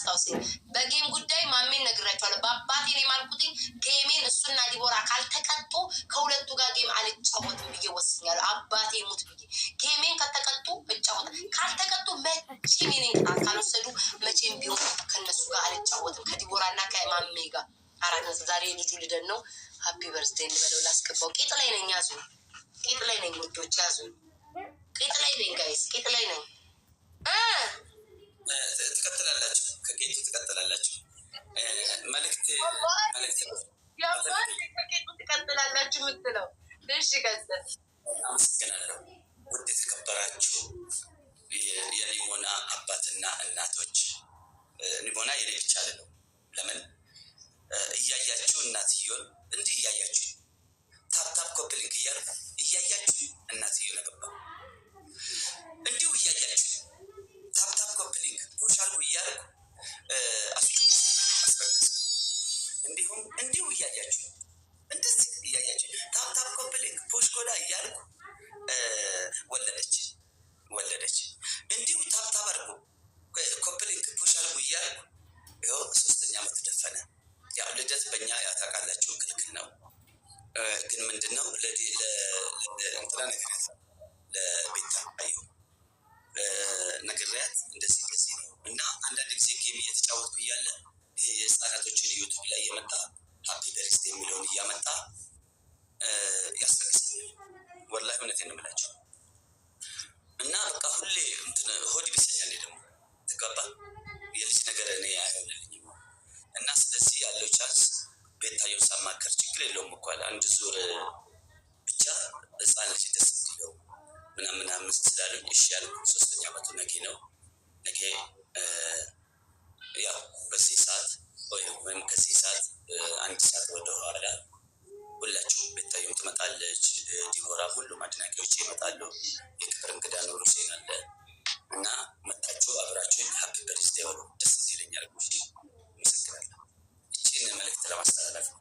አስታውሰኝ። በጌም ጉዳይ ማሜን ነግራቸዋለሁ። በአባቴ ነው የማልኩትኝ። ጌሜን እሱና ዲቦራ ካልተቀጡ ከሁለቱ ጋር ጌም አልጫወትም ብዬ ወስኛለሁ። አባቴ ሙት ብዬ ጌሜን ከተቀጡ እጫወት፣ ካልተቀጡ መቼም የኔን ቅጣት ካልወሰዱ መቼም ቢሆን ከነሱ ጋር አልጫወትም። ከዲቦራ እና ከማሜ ጋር አራት ዛሬ ልጁ ልደን ነው። ሀፒ በርዝዴ እንበለው። ላስገባው። ቂጥ ላይ ነኝ፣ ያዙ። ቂጥ ላይ ነኝ ውዶች፣ ያዙ። ቂጥ ላይ ነኝ ጋይስ፣ ቂጥ ላይ ነኝ። ትቀጥላላችሁ፣ ከጌጡ ትቀጥላላችሁ። መልእክት ከጌጡ ትቀጥላላችሁ የምትለው እሺ፣ ቀጥል። አመሰግናለሁ። ውድ የተከበራችሁ የኒሞና አባትና እናቶች፣ ኒሞና የኔ ብቻ አይደለም። ለምን እያያችሁ እናትየውን እንዲህ እያያችሁ ታፕታፕ ኮፕሊንግ እያልኩ እያያችሁ እናትየው ነገባ እንዲሁ እያያችሁ ታፕታፕ ኮፕሊንግ ፑሽ አልኩ እያልኩ አስፈገስ እንዲሁም እንዲሁ እያያችሁ እንደዚህ እያያችሁ ታፕታፕ ኮፕሊንግ ፑሽ ኮዳ እያልኩ ወለደች። እንዲሁ ታፕታፕ አድርጎ ኮፕሊንግ ፑሽ አልኩ እያልኩ ይኸው 3ኛ ዓመት ደፈነ። ያው ልደት በእኛ ያታውቃላችሁ ክልክል ነው። ግን ምንድነው እንትና ነግሬያት ለቤታ አየሁ ነግሬያት እንደዚህ ነው። እና አንዳንድ ጊዜ ጌም እየተጫወትኩ እያለ ይሄ የህፃናቶችን ዩቱብ ላይ የመጣ ሀፒ በርዝዴይ የሚለውን እያመጣ ያስለቅስ። ወላሂ እውነቴን ነው የምላቸው። እና በቃ ሁሌ ሆድ ይብሰኛል። ደግሞ ትገባ የልጅ ነገር እኔ አይሆንልኝም። እና ስለዚህ ያለው ቻንስ ቤታየው ሳማከር ችግር የለውም እኮ አለ። አንድ ዙር ብቻ ህፃን ልጅ ደስ እንዲለው ምናምን ስላሉኝ እሺ ያልኩ። 3ኛ ዓመቱ ነገ ነው። ነገ ያው በዚህ ሰዓት ወይም ከዚህ ሰዓት 1 ሰዓት ወደ ኋላ ሁላችሁ ቤታየው ትመጣለች። ዲቦራ፣ ሁሉም አድናቂዎች ይመጣሉ። የክብር እንግዳ ኖሩ ሴን አለ እና መጣችሁ አብራችሁ ሀፒ በርዝዴይ በሉ። ደስ ይለኛል። ጉሺ መሰግናለሁ። ይህን መልእክት ለማስተላለፍ ነው።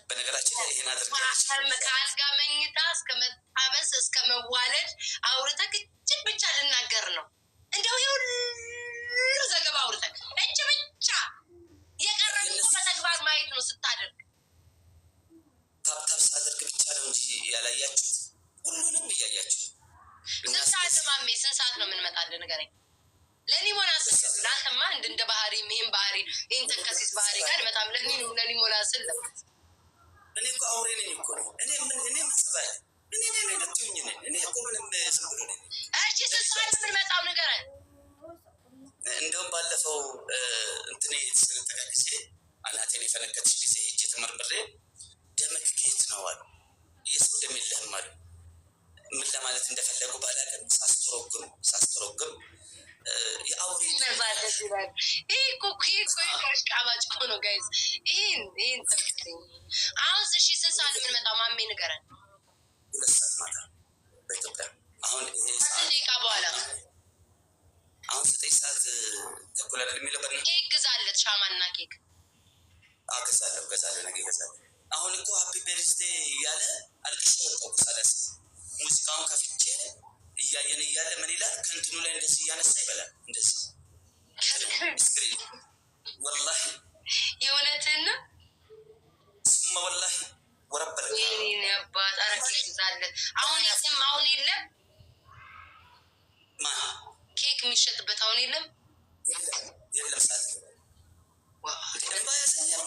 በነገራችን ላይ ይህን አድርጋለች። ከአልጋ መኝታ እስከ መጣበስ እስከ መዋለድ አውርተህ እጅግ ብቻ ልናገር ነው። እንደው የሁሉ ዘገባ አውርተህ እጅ ብቻ የቀረን በተግባር ማየት ነው። ስታደርግ ታብታብ ሳደርግ ብቻ ነው እንጂ ያላያችሁት ሁሉንም እያያችሁ። ስንት ሰዓት ማሜ፣ ስንት ሰዓት ነው የምንመጣልህ? ንገረኝ። ለኒሞና ስል ለአንተማ እንደ ባህሪ ይህን ባህሪ ይህን ተንከሲስ ባህሪ ጋር በጣም ለኒሞና ስል ነው። እኔ እኮ አውሬ ነኝ እኮ ነው። እኔ ምንስባለ እኔ ለትኝ ነኝ። እኔ እኮ ምንም ዝም ብሎ ነኝ። እሺ፣ ስንት ሰዓት የምንመጣው ንገረን። እንደውም ባለፈው እንትኔ የተሰነጠቀ ጊዜ አናቴን የፈነከትሽ ጊዜ ሄጄ ተመርምሬ ደምክ ጌት ነው አሉ። የሰው ደም የለህም አሉ። ምን ለማለት እንደፈለጉ ባላውቅም ሳስተረጉም የአውሬ ቃባጭ እኮ ነው ጋይዝ። ይህን ተምትኝ አሁን እሺ፣ ስንት ሰዓት የምንመጣው ማሜ ንገረን። 2 ሰዓት ማታ በኢትዮጵያ። አሁን ደቂቃ በኋላ አሁን 9 ሰዓት ተኩል አይደል የሚለው። ኬክ ግዛለት፣ ሻማና ኬክ ገዛለሁ፣ ነገ ገዛለሁ። አሁን እኮ ሀፒ በርዝዴይ እያለ አልቅሼ ወጣሁ። ሳዳስ ሙዚቃውን ከፍቼ እያየን እያለ ምን ይላል ከእንትኑ ላይ እንደዚህ እያነሳ ይበላል። እንደዚህ ስክሪን ወላሂ የእውነትን ነው። ስማ ወላሂ ወረበረ ይህን አባት አረኬ ግዛለት። አሁን የለም ማ ኬክ የሚሸጥበት አሁን የለም። ሰዓት ደንባ ያሰኛል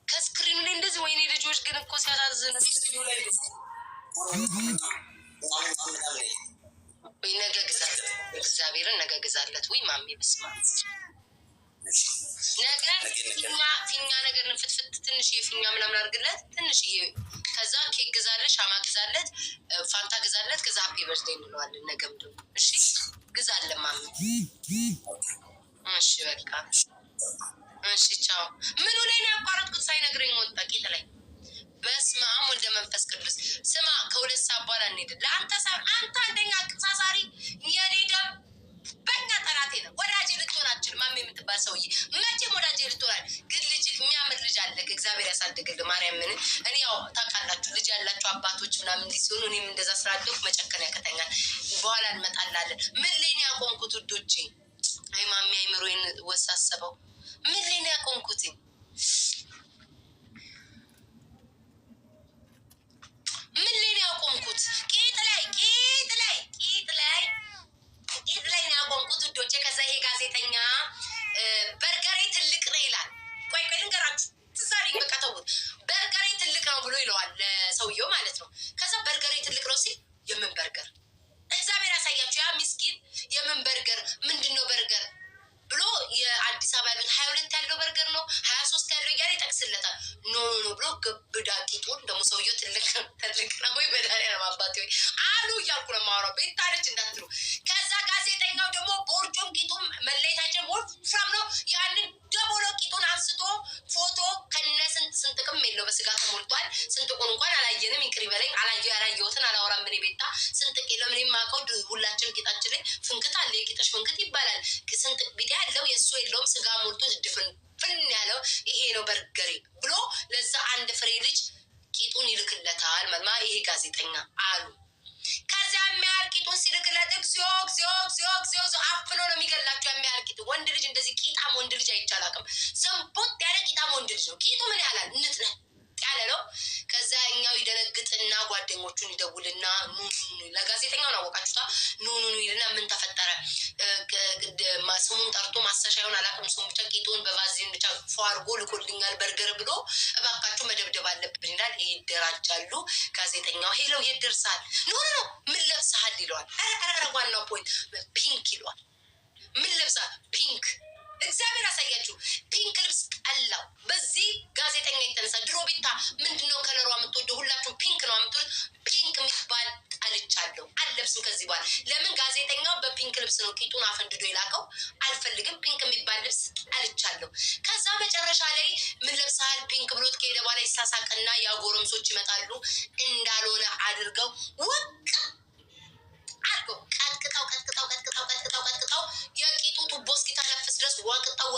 ከስክሪኑ ላይ እንደዚህ። ወይኔ ልጆች ግን እኮ ሲያሳዝኑ። ስክሪኑ ላይ ወይ ነገ ግዛለት፣ እግዚአብሔርን ነገ ግዛለት። ወይ ማሜ በስማ ነገ ፊኛ ነገር ፍትፍት ትንሽዬ ፊኛ ምናምን አድርግለት፣ ትንሽዬ። ከዛ ኬክ ግዛለት፣ ሻማ ግዛለት፣ ፋንታ ግዛለት። ከዛ ሀፒ በርዝዴይ እንለዋለን። ነገ ምንድን ነው? እሺ ግዛለን ማሜ። እሺ በቃ እሺ ቻው። ምኑ ላይ ነው ያቋረጥኩት? ሳይነግረኝ ወጣ ቂጥ ላይ። በስመ አብ ወልደ መንፈስ ቅዱስ። ስማ፣ ከ2 ሰዓት በኋላ እንሄድ። ለአንተ አንተ አንደኛ አቀሳሳሪ የኔ ደም በኛ ጠላቴ ነው። ወዳጄ ልትሆን አትችልም። ማሜ የምትባል ሰውዬ መቼም ወዳጄ ልትሆናል። ግን ልጅ የሚያምር ልጅ አለ፣ እግዚአብሔር ያሳድግልህ። ማርያምን እኔ ያው ታውቃላችሁ፣ ልጅ ያላችሁ አባቶች ምናምን እንዲህ ሲሆኑ እኔም እንደዛ ስላደኩ መጨከን ያቀተኛል። በኋላ እንመጣላለን። ምን ላይ ነው ያቆምኩት ውዶቼ? አይ ማሜ አይምሮዬን የሚወሳሰበው? ምን ላይ ነው ያቆምኩትኝ? ምን ላይ ነው ያቆምኩት? ቂጥ ላይ ነው ያቆምኩት ውዶቼ። ከዛ ይሄ ጋዜጠኛ በርገሬ ትልቅ ነው ይላል። ቆይ ልንገራችሁ፣ ትዛሬ በቃ ተውት። በርገሬ ትልቅ ነው ብሎ ይለዋል ሰውየው ማለት ነው። ከዛ በርገሬ ትልቅ ነው ሲል የምን በርገር? እግዚአብሔር ያሳያችሁ። ያ ምስኪን የምን በርገር ምንድን ነው በርገር ብሎ የአዲስ አበባ ያሉት 22 ያለው በርገር ነው 23 ያለው እያለ ይጠቅስለታል። ኖ ብሎ ግብዳ ቂጡን ደግሞ ሰውየው ትልቅ ነው ወይ በዳሪያ ማባት ወይ አሉ እያልኩ ነው የማወራው። ቤታለች እንዳትሉ። ከዛ ጋዜጠኛው ደግሞ ቦርጮም ቂጡም መለየታችን ወፍራም ነው። ያንን ደቦሎ ቂጡን አንስቶ ፎቶ ከነ ስንጥቅም የለው በስጋ ተሞልቷል። ስንጥቁን እንኳን አላየንም፣ ይቅር ይበለኝ። ያላየሁትን አላወራም። ምን ቤታ ስንጥቅ የለው ምን የማውቀው ሁላችን ቂጣችን ላይ ፍንክት አለ። የቂጠሽ ፍንክት ይባላል። ስንጥቅ ቢጤ ያለው የእሱ የለውም። ስጋ ሞልቶ ድፍን ያለው ይሄ ነው በርገሬ ብሎ ለዛ አንድ ፍሬ ልጅ ቂጡን ይልክለታል። መልማ ይሄ ጋዜጠኛ አሉ። ከዚያ የሚያህል ቂጡን ሲልክለት እግዚኦ አፍኖ ነው የሚገላቸው። የሚያህል ቂጡ ወንድ ልጅ እንደዚህ ቂጣም ወንድ ልጅ አይቻላቅም። ዘንቦት ያለ ቂጣም ወንድ ልጅ ነው። ቂጡ ምን ያህላል? ንጥነ ያለ ነው። ከዛ እኛው ይደነግጥና ጓደኞቹን ይደውልና ለጋዜጠኛው ነው አወቃችሁታ። ኑ ይልና ምን ተፈጠረ? ስሙን ጠርቶ ማሰሻ ይሆን አላውቅም። ስሙ ብቻ ቂጡን በቫዝሊን ብቻ ፏርጎ ልኮልኛል በርገር ብሎ እባካችሁ መደብደብ አለብን ይላል። ይደራጃሉ። ጋዜጠኛው ሄለው የት ደርሰሃል? ኖ ምን ለብሰሃል ይለዋል። ኧረ ዋናው ፖይንት ፒንክ ይለዋል። ምን ለብሰሃል? ፒንክ። እግዚአብሔር አሳያችሁ። ፒንክ ልብስ ጠላው። በዚህ ጋዜጠኛ የተነሳ ድሮ ቤታ ምንድነው ከለሯ የምትወደው? ሁላችሁም ፒንክ ነው የምትወዱት። ፒንክ የሚባል ጠልቻለሁ፣ አልለብስም ከዚህ በኋላ። ለምን ጋዜጠኛው በፒንክ ልብስ ነው ቂጡን አፈንድዶ የላከው። አልፈልግም፣ ፒንክ የሚባል ልብስ ጠልቻለሁ። ከዛ መጨረሻ ላይ ምን ለብሰሃል ፒንክ ብሎት ከሄደ በኋላ ይሳሳቅና የጎረምሶች ይመጣሉ። እንዳልሆነ አድርገው ወቅ አድርገው ቀጥቅጠው የቂጡ ቱቦ እስኪተነፍስ ድረስ ወቅጠው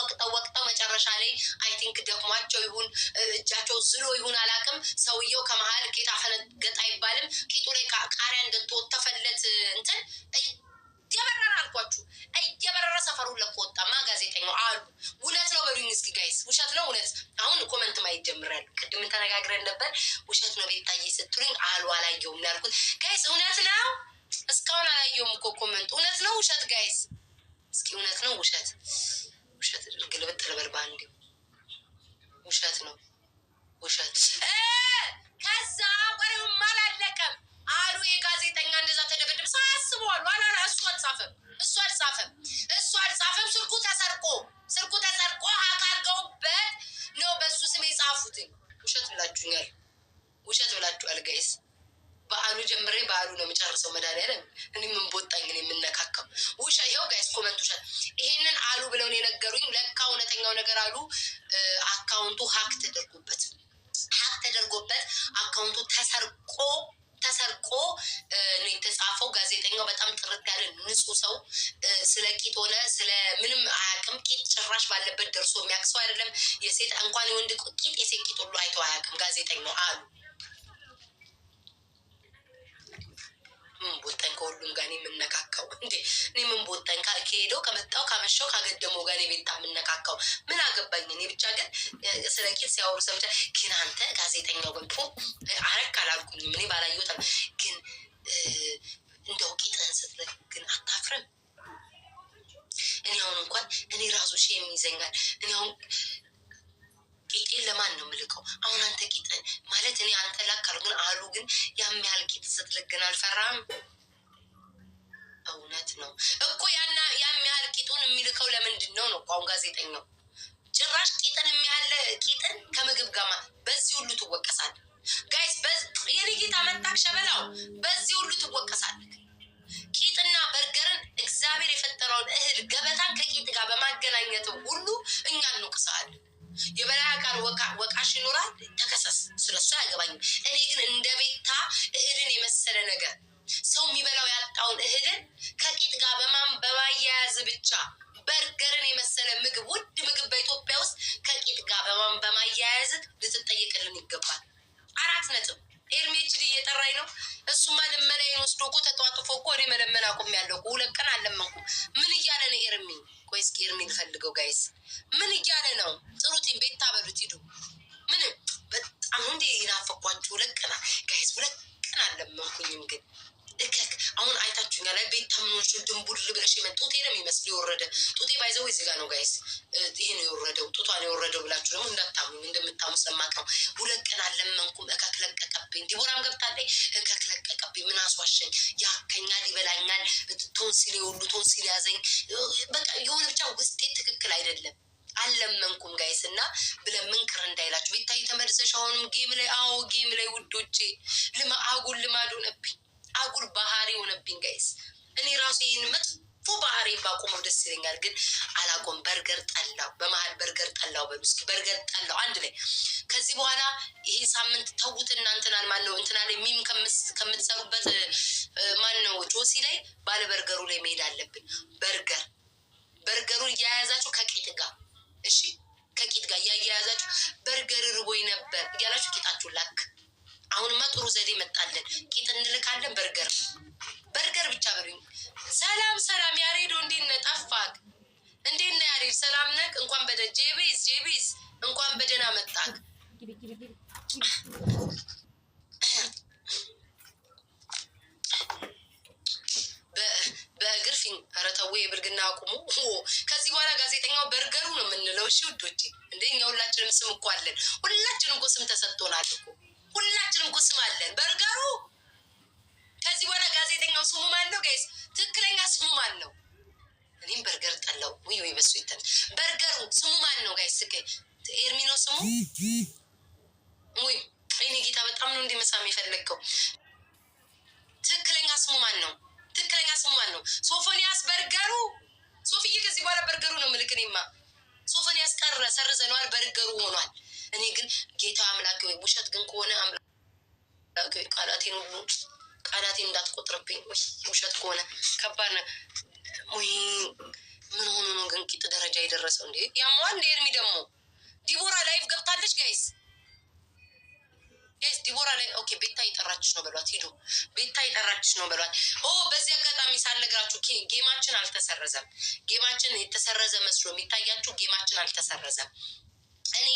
መጨረሻ ላይ አይ ቲንክ ደክሟቸው ይሁን እጃቸው ዝሎ ይሁን አላውቅም። ሰውየው ከመሀል ጌታ ፈነገጥ አይባልም። ቂጡ ላይ ቃሪያ እንደተወተፈለት እንትን እየበረረ አልኳችሁ፣ እየበረረ ሰፈሩን ለቆ ወጣማ ጋዜጠኛው አሉ። እውነት ነው በሉኝ እስኪ ጋይስ፣ ውሸት ነው እውነት? አሁን ኮመንት ማየት ጀምራለሁ። ቅድም ተነጋግረን ነበር። ውሸት ነው ቤታዬ ስትሉኝ አላየሁም ያልኩት ጋይስ። እውነት ነው እስካሁን አላየሁም እኮ ኮመንት። እውነት ነው ውሸት ጋይስ? እስኪ እውነት ነው ውሸት ግልብጥ ልበል በአንዴ። ውሸት ነው ውሸት። ከዛ ወሬውም አላለቀም አሉ። የጋዜጠኛ እንደዛ ተደበደብ ሳያስበዋሉ እሱ አልጻፈም። ስልኩ ተሰርቆ አካርገውበት ነው በሱ ስም የጻፉትኝ። ውሸት ብላችሁኛል፣ ውሸት ብላችኋል ጋይስ። በአሉ ጀምሬ በአሉ ነው የምጨርሰው። መድኃኒዓለም እኔ ምን ቦጣኝ ነው የምነካከው? ውሸት። ይኸው ጋይስ ኮመንት ውሸት። ይሄንን አሉ ብለው ነው የነገሩኝ። ለካ እውነተኛው ነገር አሉ አካውንቱ ሀክ ተደርጎበት አካውንቱ ተሰርቆ ነው የተጻፈው። ጋዜጠኛው በጣም ጥርት ያለ ንጹህ ሰው፣ ስለ ቂጥ ሆነ ስለ ምንም አያውቅም። ቂጥ ጭራሽ ባለበት ደርሶ የሚያቅሰው አይደለም። የሴት እንኳን የወንድ ቂጥ የሴት ቂጥ ሁሉ አይተው አያውቅም ጋዜጠኛው አሉ። ምን ቦታኝ ከሁሉም ጋር የምነካካው እንዴ? እኔ ምን ቦታኝ ከሄደው ከመጣው ካመሻው ካገደመው ጋር ቤታ የምነካካው ምን አገባኝ? እኔ ብቻ ግን ስለ ቂጥ ሲያወሩ ሰምቻ። ግን አንተ ጋዜጠኛው ግን አረክ አላልኩኝም እኔ ባላየሁትም፣ ግን እንደው ቂጥህን ስትለቅ ግን አታፍርም? እኔ አሁን እንኳን እኔ ራሱ ሼም ይዘኛል። እኔ አሁን ቂጤን ለማን ነው የምልከው? አሁን አንተ ቂጥን ማለት እኔ አንተ ላካሉ ግን አሉ ግን ያም ያህል ቂጥ ስትልክ ግን አልፈራም? እውነት ነው እኮ ያም ያህል ቂጡን የሚልከው ለምንድን ነው ነው? አሁን ጋዜጠኛው ጭራሽ ቂጥን የሚያለ ቂጥን ከምግብ ጋር በዚህ ሁሉ ትወቀሳለህ ጋይስ። የኔ ጌታ መጣክ ሸበላው፣ በዚህ ሁሉ ትወቀሳለህ። ቂጥና በርገርን እግዚአብሔር የፈጠረውን እህል ገበታን ከቂጥ ጋር በማገናኘት ሁሉ እኛ እንወቅሳለን። የበላይ አካል ወቃሽ ይኖራል፣ ተከሰስ፣ ስለሱ አያገባኝም። እኔ ግን እንደ ቤታ እህልን የመሰለ ነገር ሰው የሚበላው ያጣውን እህልን ከቂጥ ጋር በማያያዝ ብቻ በርገርን የመሰለ ምግብ፣ ውድ ምግብ በኢትዮጵያ ውስጥ ከቂጥ ጋር በማያያዝ ልትጠየቅልን ይገባል። 4 ነጥብ። ኤርሜችድ እየጠራኝ ነው። እሱማ ልመናዬን ወስዶ እኮ ተጧጥፎ እኮ እኔ መለመን አቁሜያለሁ። 2 ቀን አልለመንኩም። ምን እያለ ነው ኤርሚ? ቆይ እስኪ ኤርሚ ልፈልገው ጋይስ። ምን እያለ ነው? ጥሩቲን ቤት ታበሉት ሂዱ። ምንም በጣም እንዴ ይናፈቋችሁ። 2 ቀን ጋይስ፣ 2 ቀን አለመንኩኝም ግን እከክ አሁን አይታችሁኛል ላይ ቤት ታምኖች ድንቡል ብለሽ ጡቴ ነው የሚመስል የወረደ ጡቴ ባይዘው እዚህ ጋር ነው ጋይስ። ይሄ ነው የወረደው ጡቷ ነው የወረደው ብላችሁ ደግሞ እንዳታምኑ እንደምታሙ ስለማቀው 2 ቀን አለመንኩም። እከክ ለቀቀብኝ። ዲቦራም ገብታለች። እከክ ለቀቀብኝ። ምን አስዋሸኝ? ያከኛል፣ ይበላኛል። ቶንሲል ሁሉ ቶንሲል ያዘኝ። በቃ የሆነ ብቻ ውስጤ ትክክል አይደለም። አለመንኩም ጋይስ እና ብለን ምን ቅር እንዳይላችሁ ቤታይ ተመልሰሽ አሁንም ጌም ላይ ጌም ላይ ውዶቼ አጉል ልማድ ሆነብኝ። አጉል ባህሪ ሆነብኝ ጋይስ። እኔ ራሱ ይህን መጥፎ ባህሪ ባቆመው ደስ ይለኛል፣ ግን አላቆም። በርገር ጠላው፣ በመሀል በርገር ጠላው። በምስኪ በርገር ጠላው አንድ ላይ። ከዚህ በኋላ ይሄ ሳምንት ተዉት። እናንተናል ማነው እንትና ላይ ሚም ከምትሰሩበት ማነው ጆሲ ላይ ባለ በርገሩ ላይ መሄድ አለብን። በርገሩን እያያዛችሁ ከቂጥ ጋር እሺ፣ ከቂጥ ጋር እያያዛችሁ በርገር ርቦኝ ነበር እያላችሁ ቂጣችሁ ላክ። አሁንማ ጥሩ ዘዴ መጣለን። ቂጥ እንልካለን። በርገር ብቻ በሉኝ። ሰላም ያሬዶ፣ እንዴት ነህ? ጠፋክ። እንዴት ነህ ያሬድ? ሰላም ነህ? እንኳን ጄቢዝ እንኳን በደህና መጣክ። በእግር ፊን ኧረ ተው የብልግና አቁሙ። ከዚህ በኋላ ጋዜጠኛው በርገሩ ነው የምንለው። እሺ ውዶቼ፣ እንደኛ ሁላችንም ስም እኮ አለን። ሁላችንም እኮ ስም ተሰጥቶናል እኮ። ሁላችንም እኮ ስም አለን። በርገሩ ከዚህ በኋላ ጋዜጠኛው ስሙ ማን ነው ጋይስ? ትክክለኛ ስሙ ማን ነው? እኔም በርገር ጠላው። ወይ በሱ ይተን በርገሩ ስሙ ማን ነው ጋይስ? ኤርሚኖ ስሙ ወይ እኔ ጌታ በጣም ነው እንደመሳም የፈለግከው። ትክክለኛ ስሙ ማን ነው? ሶፎንያስ በርገሩ። ሶፊዬ ከዚህ በኋላ በርገሩ ነው ምልክኔማ። ሶፎንያስ ቀረ፣ ሰርዘነዋል። በርገሩ ሆኗል። እኔ ግን ጌታ አምላክ ወይ ውሸት ግን ከሆነ አምላክ ወይ ቃላቴን እንዳትቆጥርብኝ። ወይ ውሸት ከሆነ ከባድ ነው። ወይ ምን ሆኖ ነው ግን ቂጥ ደረጃ የደረሰው? እንዴ ያሟ እንደ ኤርሚ ደግሞ ዲቦራ ላይቭ ገብታለች ጋይስ። ዲቦራ ላይ ኦኬ። ቤታ ይጠራችሽ ነው በሏት። ሂዱ ቤታ ይጠራችሽ ነው በሏት። በዚህ አጋጣሚ ሳልነግራችሁ ጌማችን አልተሰረዘም። ጌማችን የተሰረዘ መስሎ የሚታያችሁ ጌማችን አልተሰረዘም። እኔ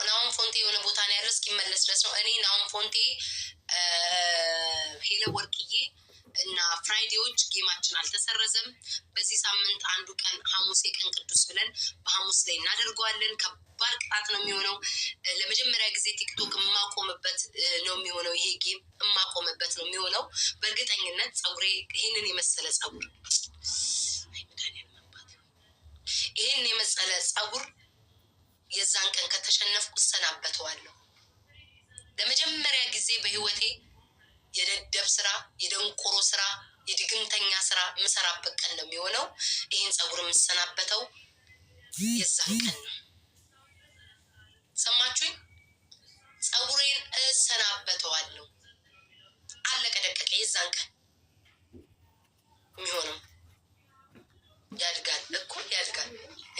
ናሁን ፎንቴ የሆነ ቦታ ነው ያለው እስኪመለስ ድረስ ነው። እኔ ናሁን ፎንቴ፣ ሄለ ወርቅዬ እና ፍራይዴዎች ጌማችን አልተሰረዘም። በዚህ ሳምንት አንዱ ቀን ሐሙስ የቀን ቅዱስ ብለን በሐሙስ ላይ እናደርገዋለን። ከባድ ቅጣት ነው የሚሆነው። ለመጀመሪያ ጊዜ ቲክቶክ የማቆምበት ነው የሚሆነው። ይሄ ጌም የማቆምበት ነው የሚሆነው በእርግጠኝነት። ፀጉሬ ይህንን የመሰለ ፀጉር ይህን የመሰለ ፀጉር የዛን ቀን ከተሸነፍኩ እሰናበተዋለሁ። ለመጀመሪያ ጊዜ በህይወቴ የደደብ ስራ፣ የደንቆሮ ስራ፣ የድግምተኛ ስራ የምሰራበት ቀን ነው የሚሆነው። ይህን ፀጉር የምሰናበተው የዛን ቀን ነው። ሰማችሁኝ? ፀጉሬን እሰናበተዋለሁ። አለቀ ደቀቀ። የዛን ቀን የሚሆነው ያድጋል እኮ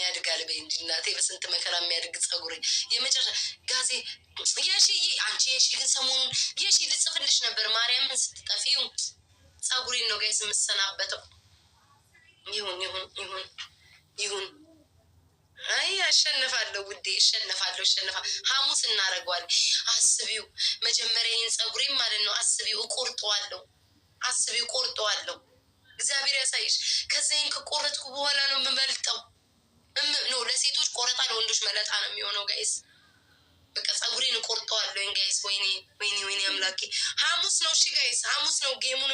ያድጋል። በእንጂ እናቴ በስንት መከራ የሚያድግ ፀጉሬ የመጨረሻ ጋዜ የሺ አንቺ የሺ ግን ሰሞኑን የሺ ልጽፍልሽ ነበር ማርያምን ስትጠፊው ፀጉሬን ነው ጋይስ የምሰናበተው። ይሁን አይ አሸነፋለሁ ውዴ፣ እሸነፋለሁ። ሐሙስ እናደርገዋለን። አስቢው መጀመሪያ ይህን ፀጉሬን ማለት ነው አስቢው እቆርጠዋለሁ። እግዚአብሔር ያሳይሽ። ከዚህን ከቆረጥኩ በኋላ ነው የምመልጠው። ለሴቶች ቆረጣ ለወንዶች መለጣ ነው የሚሆነው ጋይስ። በቃ ፀጉሬን እቆርጠዋለሁ ጋይስ። ወይኔ አምላኬ። ሐሙስ ነው እሺ ጋይስ፣ ሐሙስ ነው ጌሙን